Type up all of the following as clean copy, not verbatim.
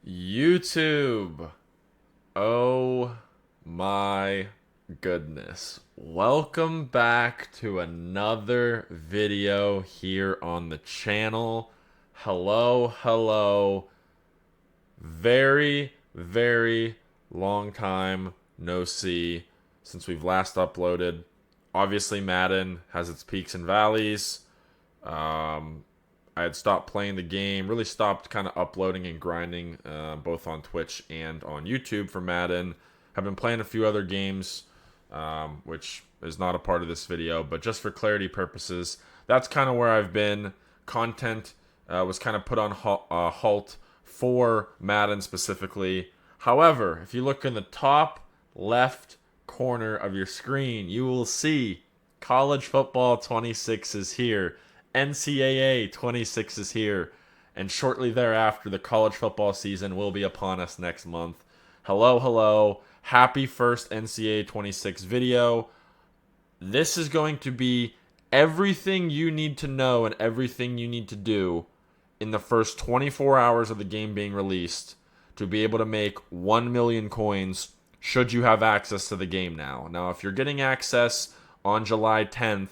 YouTube. Oh my goodness. Welcome back to another video here on the channel. Hello. Very long time no see since we've last uploaded. Obviously, Madden has its peaks and valleys. I had stopped playing the game, really stopped kind of uploading and grinding both on Twitch and on YouTube for Madden. Have been playing a few other games, which is not a part of this video, but just for clarity purposes, that's kind of where I've been. Content was kind of put on halt for Madden specifically. However, if you look in the top left corner of your screen, you will see College Football 26 is here. NCAA 26 is here, and shortly thereafter, the college football season will be upon us next month. Hello. Happy first NCAA 26 video. This is going to be everything you need to know and everything you need to do in the first 24 hours of the game being released to be able to make 1 million coins should you have access to the game now. Now, if you're getting access on July 10th,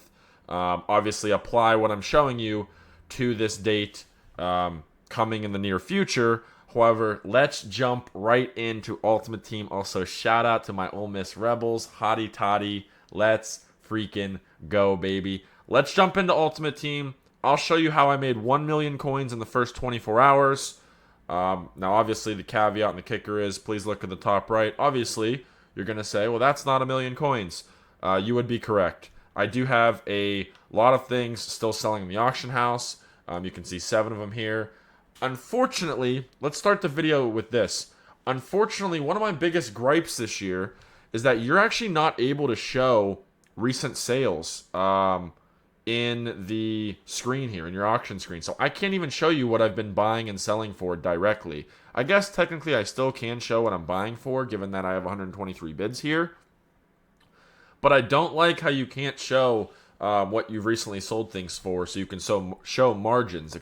obviously apply what I'm showing you to this date coming in the near future. However, let's jump right into Ultimate Team. Also, shout out to my Ole Miss Rebels. Hotty toddy. Let's freaking go, baby. Let's jump into Ultimate Team. I'll show you how I made 1 million coins in the first 24 hours. Now, obviously, the caveat and the kicker is, please look at the top right. Obviously, you're going to say, well, that's not a million coins. You would be correct. I do have a lot of things still selling in the auction house. You can see 7 of them here. Unfortunately, let's start the video with this. Unfortunately, one of my biggest gripes this year is that you're actually not able to show recent sales in the screen here, in your auction screen. So I can't even show you what I've been buying and selling for directly. I guess technically I still can show what I'm buying for, given that I have 123 bids here. But I don't like how you can't show what you've recently sold things for, so you can show margins,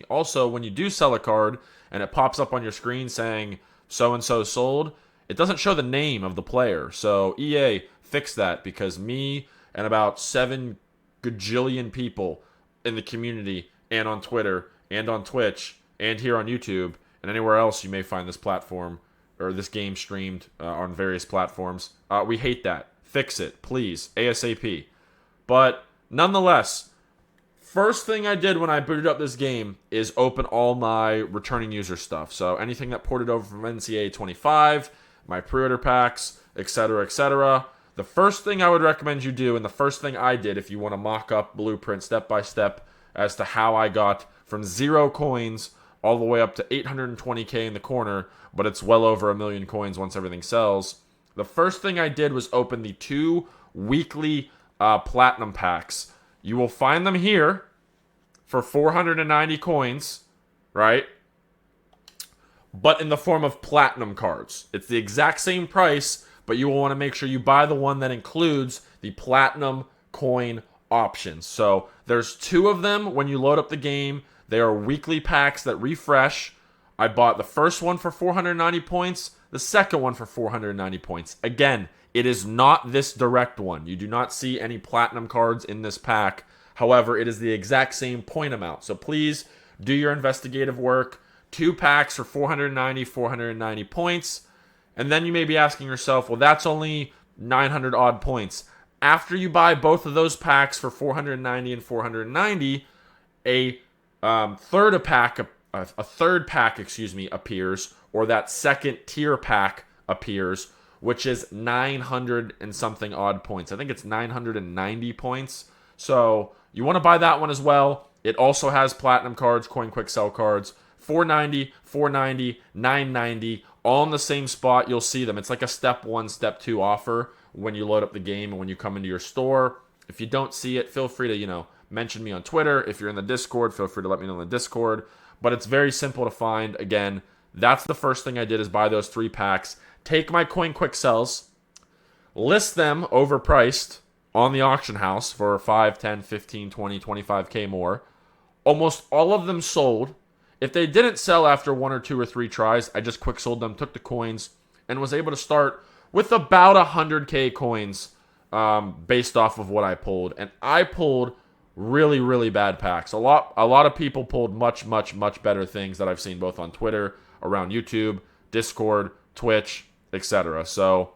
Also, when you do sell a card and it pops up on your screen saying so-and-so sold, it doesn't show the name of the player. So EA, fix that, because me and about 7 gajillion people in the community and on Twitter and on Twitch and here on YouTube and anywhere else you may find this platform or this game streamed on various platforms, we hate that. Fix it, please, ASAP. But nonetheless, first thing I did when I booted up this game is open all my returning user stuff. So anything that ported over from NCAA 25, my pre-order packs, etc. The first thing I would recommend you do, and the first thing I did if you want to mock up blueprint step by step as to how I got from 0 coins all the way up to 820k in the corner, but it's well over 1 million coins once everything sells. The first thing I did was open the 2 weekly platinum packs. You will find them here for 490 coins, right? But in the form of platinum cards. It's the exact same price, but you will want to make sure you buy the one that includes the platinum coin options. So there's 2 of them when you load up the game. They are weekly packs that refresh. I bought the first one for 490 points, the second one for 490 points. Again, it is not this direct one. You do not see any platinum cards in this pack. However, it is the exact same point amount. So please do your investigative work. 2 packs for 490 points. And then you may be asking yourself, well, that's only 900 odd points. After you buy both of those packs for 490 and 490, a third pack appears, or that second tier pack appears, which is 900 and something odd points. I think it's 990 points. So you want to buy that one as well. It also has platinum cards, coin quick sell cards, 490, 990, all in the same spot. You'll see them. It's like a step 1, step 2 offer when you load up the game and when you come into your store. If you don't see it, feel free to, mention me on Twitter. If you're in the Discord, feel free to let me know in the Discord. But it's very simple to find. Again, that's the first thing I did, is buy those 3 packs. Take my coin quick sells, list them overpriced on the auction house for 5, 10, 15, 20, 25k more. Almost all of them sold If they didn't sell after 1 or 2 or 3 tries, I just quick sold them, took the coins, and was able to start with about 100K coins based off of what I pulled. And I pulled really, really bad packs. A lot of people pulled much, much, much better things that I've seen both on Twitter, around YouTube, Discord, Twitch, etc. So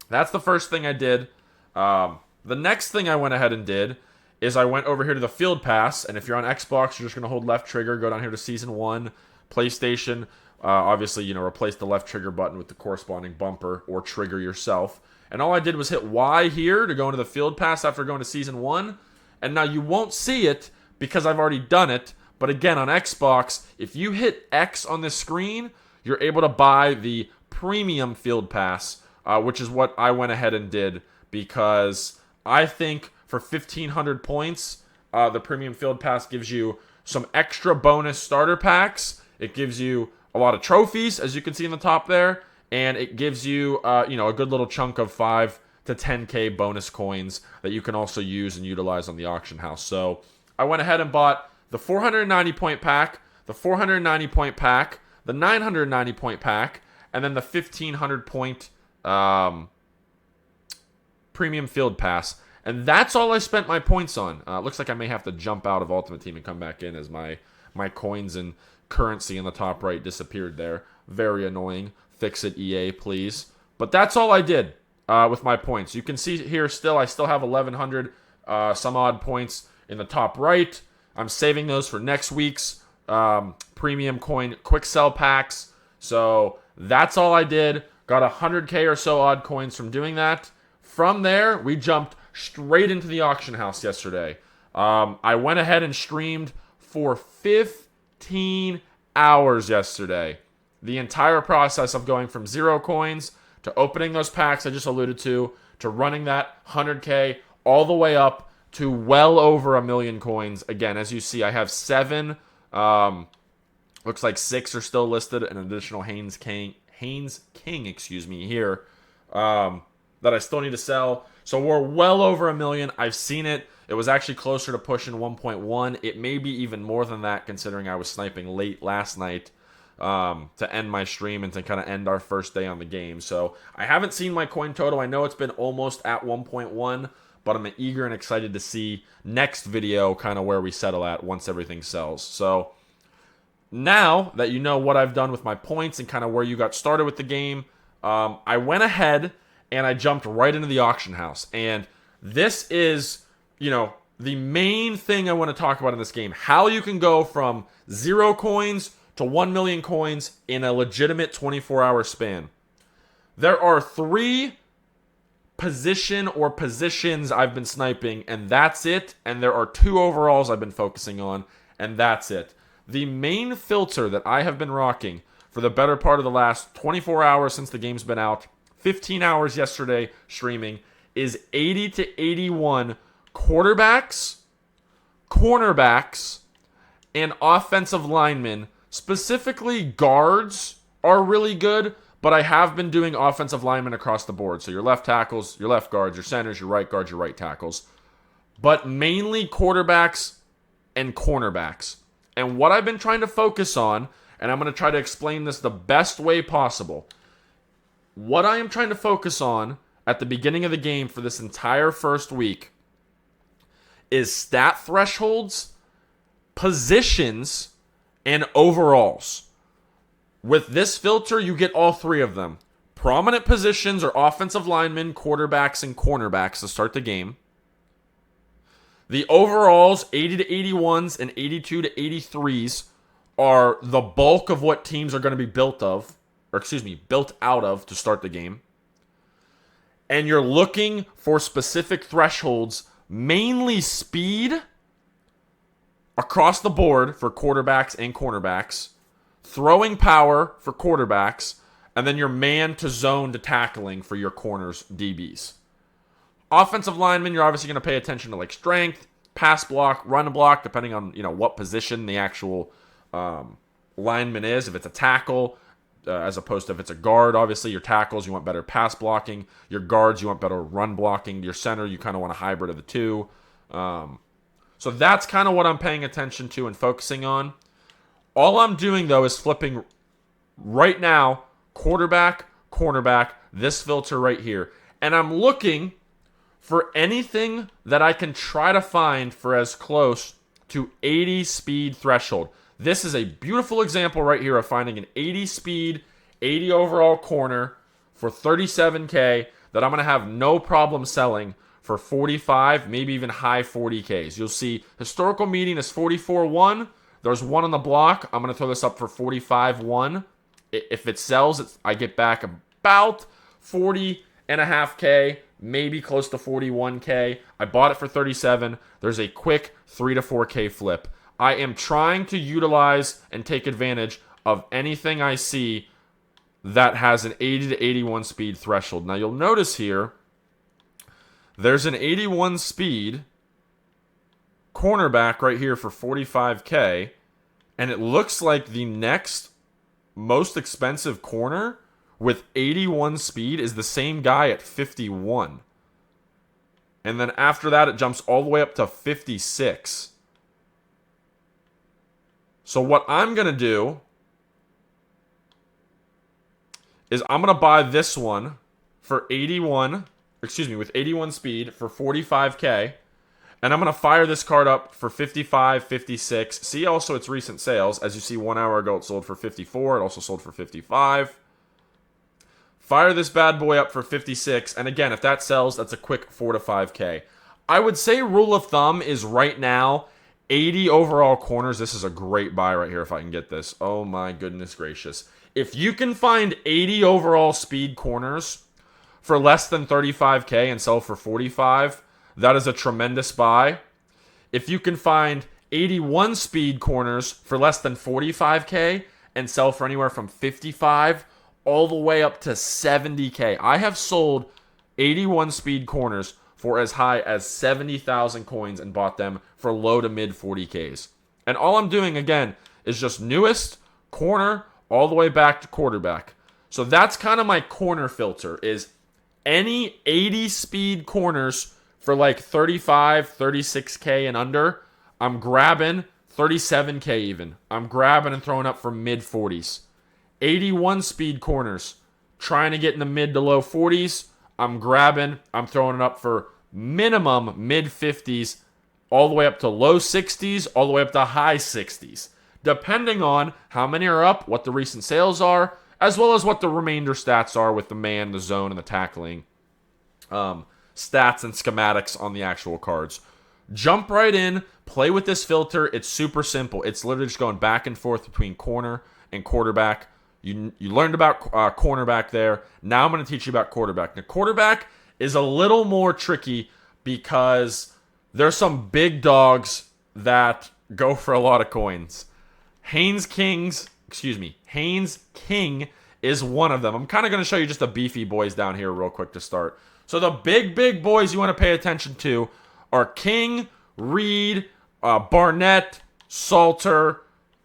that's the first thing I did. The next thing I went ahead and did is I went over here to the Field Pass, and if you're on Xbox, you're just going to hold left trigger, go down here to Season 1, PlayStation, obviously, replace the left trigger button with the corresponding bumper or trigger yourself. And all I did was hit Y here to go into the Field Pass after going to Season 1, and now you won't see it because I've already done it, but again, on Xbox, if you hit X on the screen, you're able to buy the Premium Field Pass, which is what I went ahead and did because I think for 1,500 points, the Premium Field Pass gives you some extra bonus starter packs. It gives you a lot of trophies, as you can see in the top there, and it gives you, a good little chunk of 5 to 10K bonus coins that you can also use and utilize on the auction house. So I went ahead and bought the 490 point pack, the 490 point pack, the 990 point pack, and then the 1,500 point Premium Field Pass. And that's all I spent my points on. Looks like I may have to jump out of Ultimate Team and come back in as my coins and currency in the top right disappeared there. Very annoying. Fix it, EA, please. But that's all I did with my points. You can see here I still have 1,100 some odd points in the top right. I'm saving those for next week's premium coin quick sell packs. So that's all I did. Got 100K or so odd coins from doing that. From there, we jumped straight into the auction house yesterday. I went ahead and streamed for 15 hours yesterday. The entire process of going from 0 coins to opening those packs I just alluded to running that 100K all the way up to well over 1 million coins. Again, as you see, I have 7. Looks like 6 are still listed. An additional Haynes King, here that I still need to sell. So we're well over 1 million. I've seen it. It was actually closer to pushing 1.1. It may be even more than that, considering I was sniping late last night to end my stream and to kind of end our first day on the game. So I haven't seen my coin total. I know it's been almost at 1.1, but I'm eager and excited to see next video kind of where we settle at once everything sells. So now that you know what I've done with my points and kind of where you got started with the game, I went ahead and I jumped right into the auction house. And this is, the main thing I want to talk about in this game. How you can go from 0 coins to 1 million coins in a legitimate 24-hour span. There are 3 positions I've been sniping, and that's it. And there are 2 overalls I've been focusing on, and that's it. The main filter that I have been rocking for the better part of the last 24 hours since the game's been out, 15 hours yesterday streaming, is 80 to 81 quarterbacks, cornerbacks, and offensive linemen. Specifically, guards are really good, but I have been doing offensive linemen across the board. So your left tackles, your left guards, your centers, your right guards, your right tackles. But mainly quarterbacks and cornerbacks. And what I've been trying to focus on, and I'm going to try to explain this the best way possible. What I am trying to focus on at the beginning of the game for this entire first week is stat thresholds, positions, and overalls. With this filter, you get all 3 of them. Prominent positions are offensive linemen, quarterbacks, and cornerbacks to start the game. The overalls, 80 to 81s and 82 to 83s, are the bulk of what teams are going to be built out of to start the game. And you're looking for specific thresholds, mainly speed across the board for quarterbacks and cornerbacks, throwing power for quarterbacks, and then your man to zone to tackling for your corners, DBs. Offensive linemen, you're obviously going to pay attention to like strength, pass block, run block, depending on what position the actual lineman is. If it's a tackle, as opposed to if it's a guard, obviously your tackles, you want better pass blocking. Your guards, you want better run blocking. Your center, you kind of want a hybrid of the 2. So that's kind of what I'm paying attention to and focusing on. All I'm doing, though, is flipping right now, quarterback, cornerback, this filter right here. And I'm looking for anything that I can try to find for as close to 80 speed threshold. This is a beautiful example right here of finding an 80 speed, 80 overall corner for 37K that I'm going to have no problem selling for 45, maybe even high 40Ks. You'll see historical median is 44.1. There's one on the block. I'm going to throw this up for 45.1. If it sells, I get back about 40.5K, maybe close to 41K. I bought it for 37. There's a quick 3 to 4K flip. I am trying to utilize and take advantage of anything I see that has an 80 to 81 speed threshold. Now you'll notice here, there's an 81 speed cornerback right here for 45K, and it looks like the next most expensive corner with 81 speed is the same guy at 51. And then after that, it jumps all the way up to 56. So what I'm going to do is I'm going to buy this one for with 81 speed for 45K. And I'm going to fire this card up for 55, 56. See also its recent sales. As you see, 1 hour ago it sold for 54. It also sold for 55. Fire this bad boy up for 56. And again, if that sells, that's a quick 4 to 5K. I would say rule of thumb is right now 80 overall corners. This is a great buy right here if I can get this. Oh my goodness gracious. If you can find 80 overall speed corners for less than 35K and sell for 45, that is a tremendous buy. If you can find 81 speed corners for less than 45K and sell for anywhere from 55 all the way up to 70K. I have sold 81 speed corners for as high as 70,000 coins and bought them for low to mid 40Ks. And all I'm doing, again, is just newest, corner, all the way back to quarterback. So that's kind of my corner filter, is any 80 speed corners for like 35, 36K and under, I'm grabbing 37K even. I'm grabbing and throwing up for mid 40s. 81 speed corners, trying to get in the mid to low 40s, I'm grabbing, I'm throwing it up for minimum mid 50s, all the way up to low 60s, all the way up to high 60s, depending on how many are up, what the recent sales are, as well as what the remainder stats are with the man, the zone, and the tackling stats and schematics on the actual cards. Jump right in, play with this filter. It's super simple. It's literally just going back and forth between corner and quarterback. You learned about cornerback there. Now I'm going to teach you about quarterback. Now, quarterback is a little more tricky because there's some big dogs that go for a lot of coins. Haynes King is one of them. I'm kind of going to show you just the beefy boys down here real quick to start. So the big boys you want to pay attention to are King, Reed, Barnett, Salter,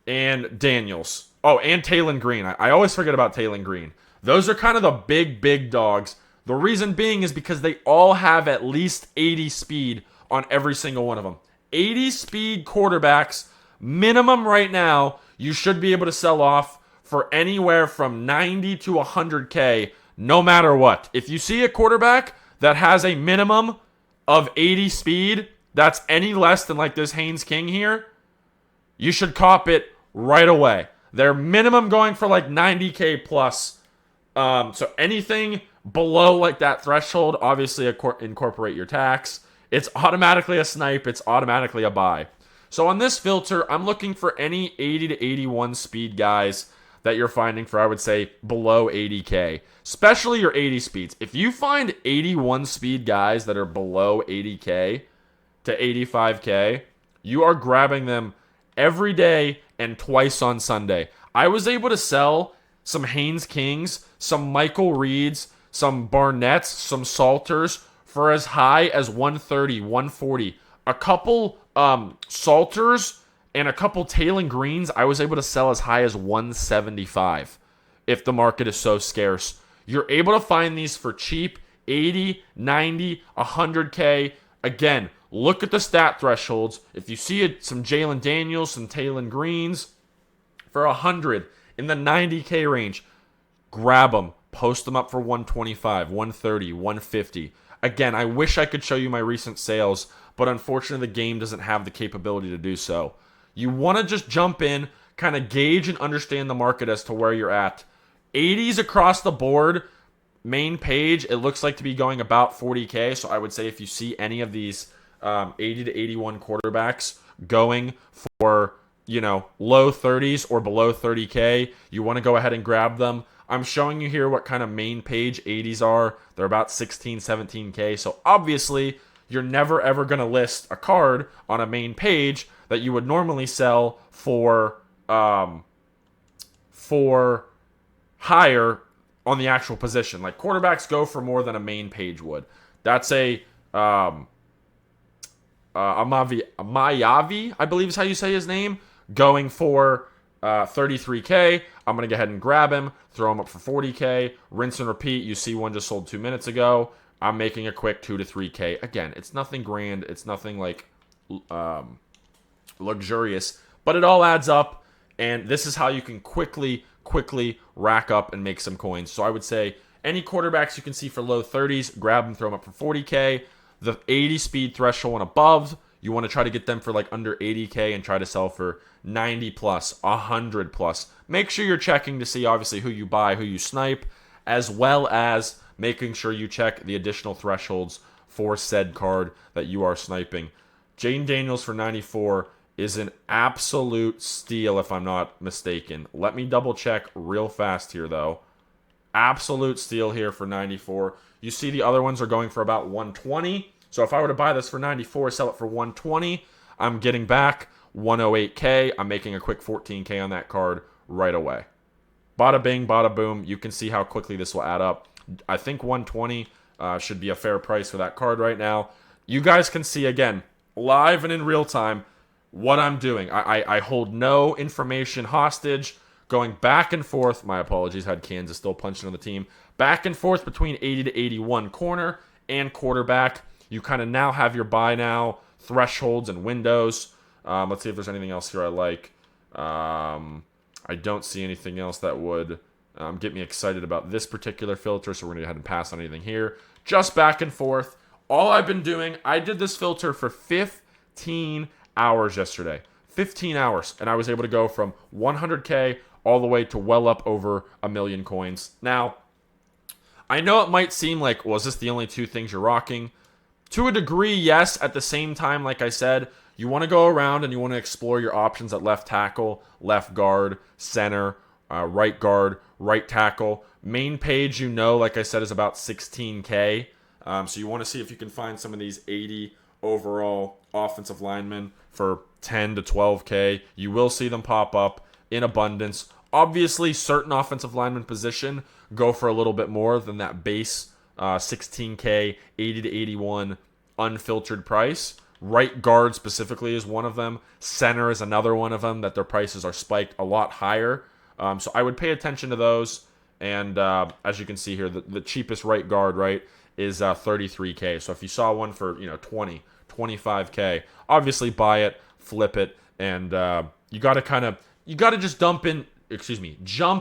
and Daniels. Oh, and Taylon Green. I always forget about Taylon Green. Those are kind of the big dogs. The reason being is because they all have at least 80 speed on every single one of them. 80 speed quarterbacks, minimum right now, you should be able to sell off for anywhere from 90 to 100K, no matter what. If you see a quarterback that has a minimum of 80 speed, that's any less than like this Haynes King here, you should cop it right away. They're minimum going for like 90K plus. So anything below like that threshold, obviously incorporate your tax. It's automatically a snipe. It's automatically a buy. So on this filter, I'm looking for any 80 to 81 speed guys that you're finding for, I would say, below 80K. Especially your 80 speeds. If you find 81 speed guys that are below 80K to 85K, you are grabbing them every day and twice on Sunday. I was able to sell some Haynes Kings, some Michael Reeds, some Barnetts, some Salters for as high as 130, 140. A couple Salters and a couple Taylon Greens I was able to sell as high as 175 if the market is so scarce. You're able to find these for cheap, 80, 90, 100K. Again, look at the stat thresholds. If you see some Jalen Daniels, some Taylon Greens, for 100 in the 90K range. Grab them, post them up for 125, 130, 150. Again, I wish I could show you my recent sales, but unfortunately the game doesn't have the capability to do so. You want to just jump in, kind of gauge and understand the market as to where you're at. 80s across the board, main page, it looks like to be going about 40K, so I would say if you see any of these 80 to 81 quarterbacks going for, low 30s or below 30K, you want to go ahead and grab them. I'm showing you here what kind of main page 80s are. They're about 16, 17K. So obviously, you're never ever going to list a card on a main page that you would normally sell for higher on the actual position. Like quarterbacks go for more than a main page would. That's a Mayavi, I believe is how you say his name, going for 33K. I'm going to go ahead and grab him, throw him up for 40K, rinse and repeat. You see one just sold 2 minutes ago. I'm making a quick 2 to 3K. Again, it's nothing grand. It's nothing like luxurious, but it all adds up, and this is how you can quickly rack up and make some coins. So I would say any quarterbacks you can see for low 30s, grab them, throw them up for 40K. The 80 speed threshold and above, you want to try to get them for like under 80K and try to sell for 90 plus, 100 plus. Make sure you're checking to see obviously who you buy, who you snipe, as well as making sure you check the additional thresholds for said card that you are sniping. Jaden Daniels for 94 is an absolute steal if I'm not mistaken. Let me double check real fast here though. Absolute steal here for 94. You see the other ones are going for about 120. So if I were to buy this for 94, sell it for 120, I'm getting back 108K. I'm making a quick 14K on that card right away. Bada bing, bada boom. You can see how quickly this will add up. I think 120 should be a fair price for that card right now. You guys can see, again, live and in real time, what I'm doing. I hold no information hostage. Going back and forth. My apologies, had Kansas still punching on the team. Back and forth between 80 to 81 corner and quarterback. You kind of now have your buy now thresholds and windows. Let's see if there's anything else here I like. I don't see anything else that would get me excited about this particular filter, so we're going to go ahead and pass on anything here. Just back and forth. All I've been doing, I did this filter for 15 hours yesterday. 15 hours, and I was able to go from 100K all the way to well up over 1 million coins. Now, I know it might seem like, well, is this the only two things you're rocking? To a degree, yes. At the same time, like I said, you want to go around and you want to explore your options at left tackle, left guard, center, right guard, right tackle. Main page, like I said, is about 16K. So you want to see if you can find some of these 80 overall offensive linemen for 10 to 12K. You will see them pop up in abundance. Obviously, certain offensive lineman position go for a little bit more than that base 16K, 80 to 81 unfiltered price. Right guard specifically is one of them. Center is another one of them that their prices are spiked a lot higher. So I would pay attention to those. And as you can see here, the cheapest right guard, right, is 33K. So if you saw one for 20, 25K, obviously buy it, flip it, and you got to just jump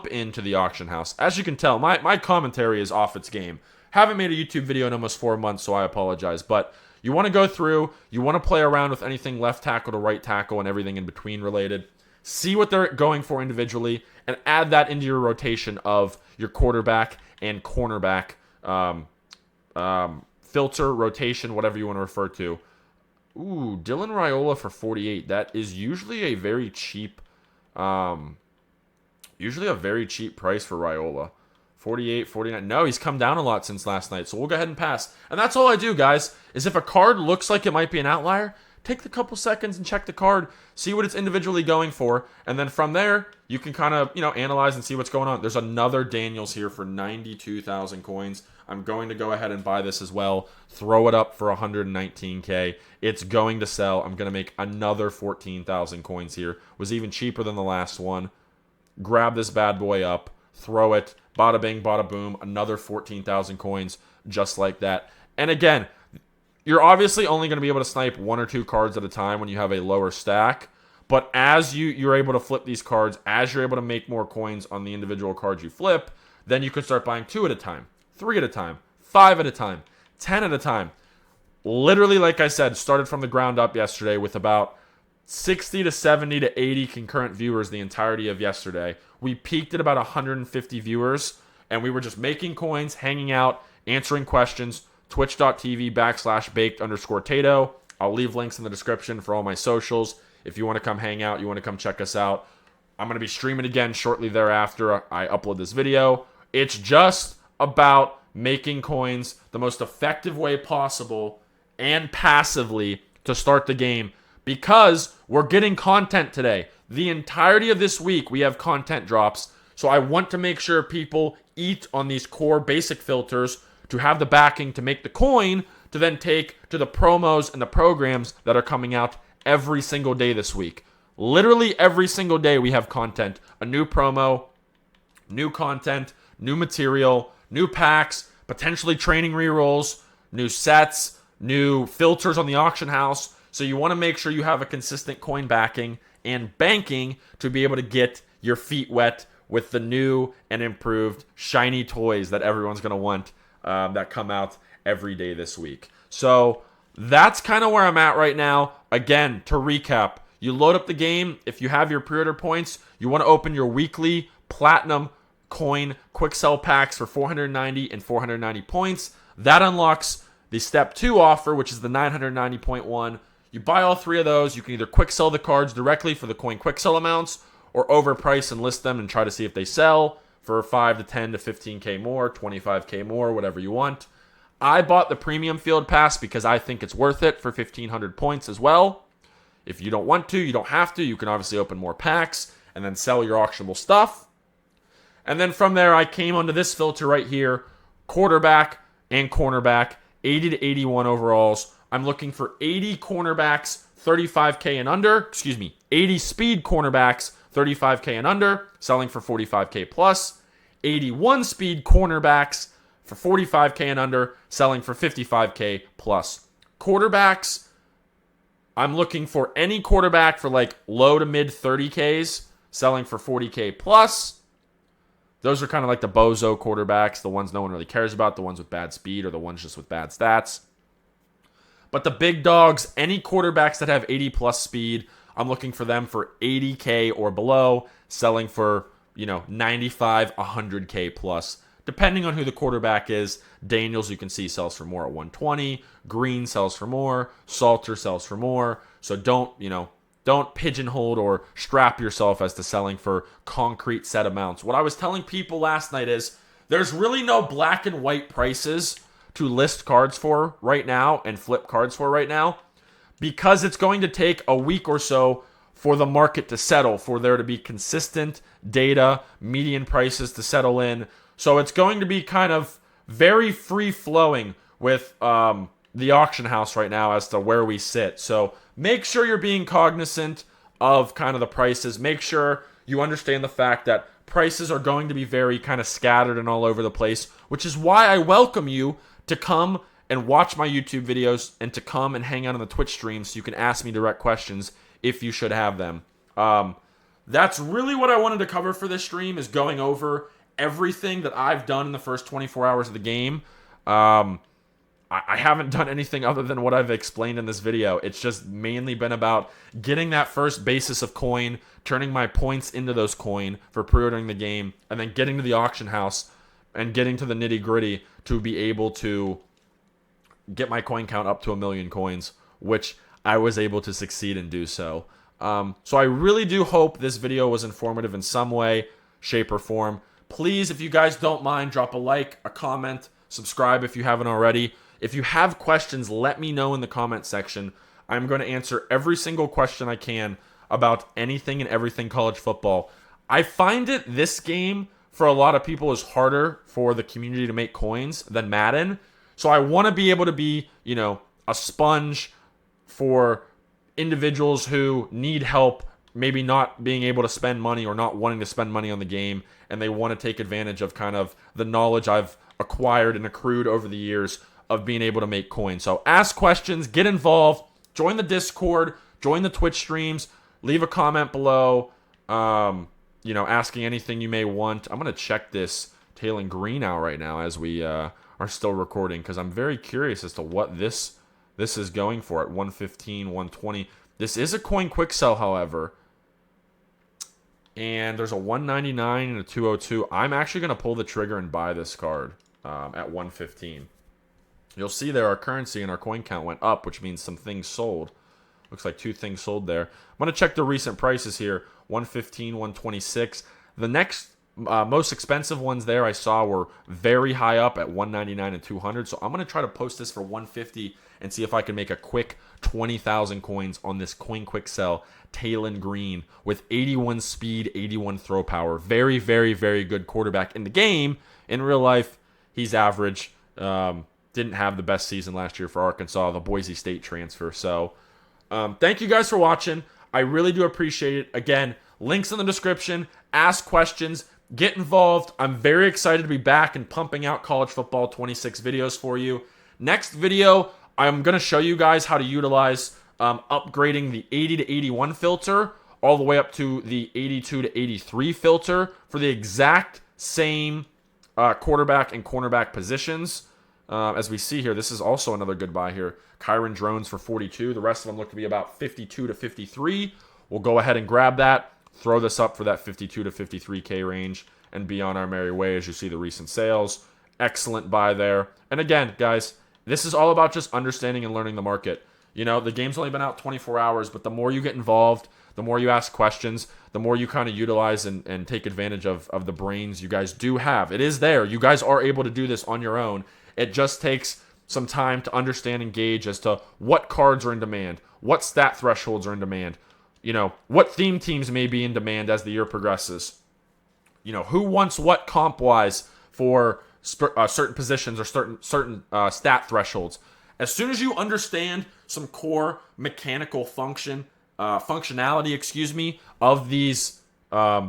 into the auction house. As you can tell, my commentary is off its game. Haven't made a YouTube video in almost 4 months, so I apologize. But you want to go through, you want to play around with anything left tackle to right tackle and everything in between related. See what they're going for individually, and add that into your rotation of your quarterback and cornerback filter, rotation, whatever you want to refer to. Ooh, Dylan Raiola for 48. That is usually a very cheap price for Raiola. 48, 49. No, he's come down a lot since last night, so we'll go ahead and pass. And that's all I do, guys, is if a card looks like it might be an outlier, take the couple seconds and check the card, see what it's individually going for, and then from there, you can kind of, analyze and see what's going on. There's another Daniels here for 92,000 coins. I'm going to go ahead and buy this as well. Throw it up for 119K. It's going to sell. I'm going to make another 14,000 coins here. Was even cheaper than the last one. Grab this bad boy up. Throw it. Bada bing, bada boom. Another 14,000 coins just like that. And again, you're obviously only going to be able to snipe 1 or 2 cards at a time when you have a lower stack. But as you're able to flip these cards, as you're able to make more coins on the individual cards you flip, then you can start buying 2 at a time, 3 at a time, 5 at a time, 10 at a time. Literally, like I said, started from the ground up yesterday with about 60 to 70 to 80 concurrent viewers the entirety of yesterday. We peaked at about 150 viewers, and we were just making coins, hanging out, answering questions. Twitch.tv/baked_tato. I'll leave links in the description for all my socials. If you want to come hang out, you want to come check us out. I'm going to be streaming again shortly thereafter I upload this video. It's just about making coins the most effective way possible and passively to start the game, because we're getting content today. The entirety of this week, we have content drops. So I want to make sure people eat on these core basic filters to have the backing to make the coin to then take to the promos and the programs that are coming out every single day this week. Literally every single day we have content. A new promo, new content, new material, new packs, potentially training rerolls, new sets, new filters on the auction house. So you want to make sure you have a consistent coin backing and banking to be able to get your feet wet with the new and improved shiny toys that everyone's going to want that come out every day this week. So that's kind of where I'm at right now. Again, to recap, you load up the game. If you have your pre-order points, you want to open your weekly platinum coin quick sell packs for 490 and 490 points. That unlocks the step 2 offer, which is the 990.1. You buy all 3 of those. You can either quick sell the cards directly for the coin quick sell amounts, or overprice and list them and try to see if they sell for 5 to 10 to 15K more, 25K more, whatever you want. I bought the premium field pass because I think it's worth it for 1,500 points as well. If you don't want to, you don't have to. You can obviously open more packs and then sell your auctionable stuff. And then from there, I came onto this filter right here, quarterback and cornerback, 80 to 81 overalls. I'm looking for 80 cornerbacks, 35K and under. 80 speed cornerbacks, 35K and under, selling for 45K plus. 81 speed cornerbacks for 45K and under, selling for 55K plus. Quarterbacks, I'm looking for any quarterback for like low to mid 30Ks, selling for 40K plus. Those are kind of like the bozo quarterbacks, the ones no one really cares about, the ones with bad speed or the ones just with bad stats. But the big dogs, any quarterbacks that have 80 plus speed, I'm looking for them for 80K or below, selling for, 95, 100K plus. Depending on who the quarterback is, Daniels, you can see, sells for more at 120. Green sells for more. Salter sells for more. So don't pigeonhole or strap yourself as to selling for concrete set amounts. What I was telling people last night is there's really no black and white prices to list cards for right now and flip cards for right now, because it's going to take a week or so for the market to settle, for there to be consistent data, median prices to settle in. So it's going to be kind of very free-flowing with the auction house right now as to where we sit. So make sure you're being cognizant of kind of the prices. Make sure you understand the fact that prices are going to be very kind of scattered and all over the place, which is why I welcome you to come and watch my YouTube videos and to come and hang out on the Twitch stream so you can ask me direct questions if you should have them. That's really what I wanted to cover for this stream, is going over everything that I've done in the first 24 hours of the game. I haven't done anything other than what I've explained in this video. It's just mainly been about getting that first basis of coin, turning my points into those coin for pre-ordering the game, and then getting to the auction house and getting to the nitty-gritty to be able to get my coin count up to 1 million coins, which I was able to succeed and do so. So I really do hope this video was informative in some way, shape, or form. Please, if you guys don't mind, drop a like, a comment, subscribe if you haven't already. If you have questions, let me know in the comment section. I'm going to answer every single question I can about anything and everything college football. I find this game, for a lot of people, is harder for the community to make coins than Madden. So I want to be able to be, a sponge for individuals who need help, maybe not being able to spend money or not wanting to spend money on the game, and they want to take advantage of kind of the knowledge I've acquired and accrued over the years of being able to make coins. So ask questions, get involved, join the Discord, join the Twitch streams, Leave a comment below, asking anything you may want. I'm going to check this Taylor Green out right now as we are still recording, because I'm very curious as to what this is going for at 115, 120. This is a coin quick sell, however. And there's a 199 and a 202. I'm actually going to pull the trigger and buy this card at 115. You'll see there our currency and our coin count went up, which means some things sold. Looks like 2 things sold there. I'm going to check the recent prices here. 115, 126. The next most expensive ones there I saw were very high up at 199 and 200. So I'm going to try to post this for 150 and see if I can make a quick 20,000 coins on this coin quick sell Taylor Green with 81 speed, 81 throw power. Very, very, very good quarterback in the game. In real life, he's average. Didn't have the best season last year for Arkansas, the Boise State transfer. So thank you guys for watching. I really do appreciate it. Again, links in the description. Ask questions. Get involved. I'm very excited to be back and pumping out college football 26 videos for you. Next video, I'm going to show you guys how to utilize upgrading the 80 to 81 filter all the way up to the 82 to 83 filter for the exact same quarterback and cornerback positions. As we see here, this is also another good buy here. Kyron Drones for 42. The rest of them look to be about 52 to 53. We'll go ahead and grab that, throw this up for that 52 to 53K range, and be on our merry way as you see the recent sales. Excellent buy there. And again, guys, this is all about just understanding and learning the market. You know, the game's only been out 24 hours, but the more you get involved, the more you ask questions, the more you kind of utilize and take advantage of the brains you guys do have. It is there. You guys are able to do this on your own. It just takes some time to understand and gauge as to what cards are in demand, what stat thresholds are in demand, what theme teams may be in demand as the year progresses. Who wants what comp-wise for certain positions or certain stat thresholds. As soon as you understand some core mechanical functionality, of these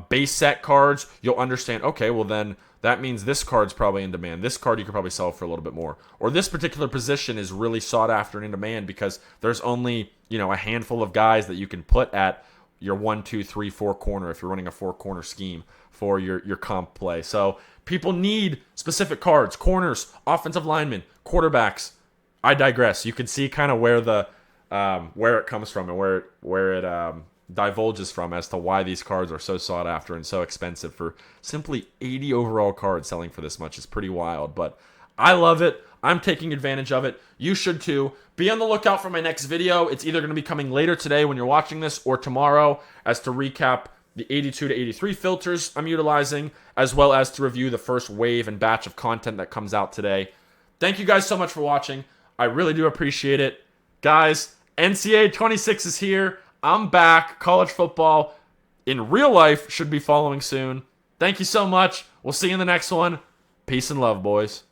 base set cards, you'll understand, okay, well then that means this card's probably in demand. This card you could probably sell for a little bit more. Or this particular position is really sought after and in demand because there's only, a handful of guys that you can put at your 1, 2, 3, 4 corner if you're running a 4-corner scheme for your comp play. So people need specific cards, corners, offensive linemen, quarterbacks. I digress. You can see kind of where it comes from and where it divulges from as to why these cards are so sought after and so expensive. For simply 80 overall cards selling for this much is pretty wild, but I love it. I'm taking advantage of it. You should too. Be on the lookout for my next video. It's either going to be coming later today when you're watching this or tomorrow as to recap the 82 to 83 filters I'm utilizing, as well as to review the first wave and batch of content that comes out today. Thank you guys so much for watching. I really do appreciate it. Guys, NCAA 26 is here. I'm back. College football in real life should be following soon. Thank you so much. We'll see you in the next one. Peace and love, boys.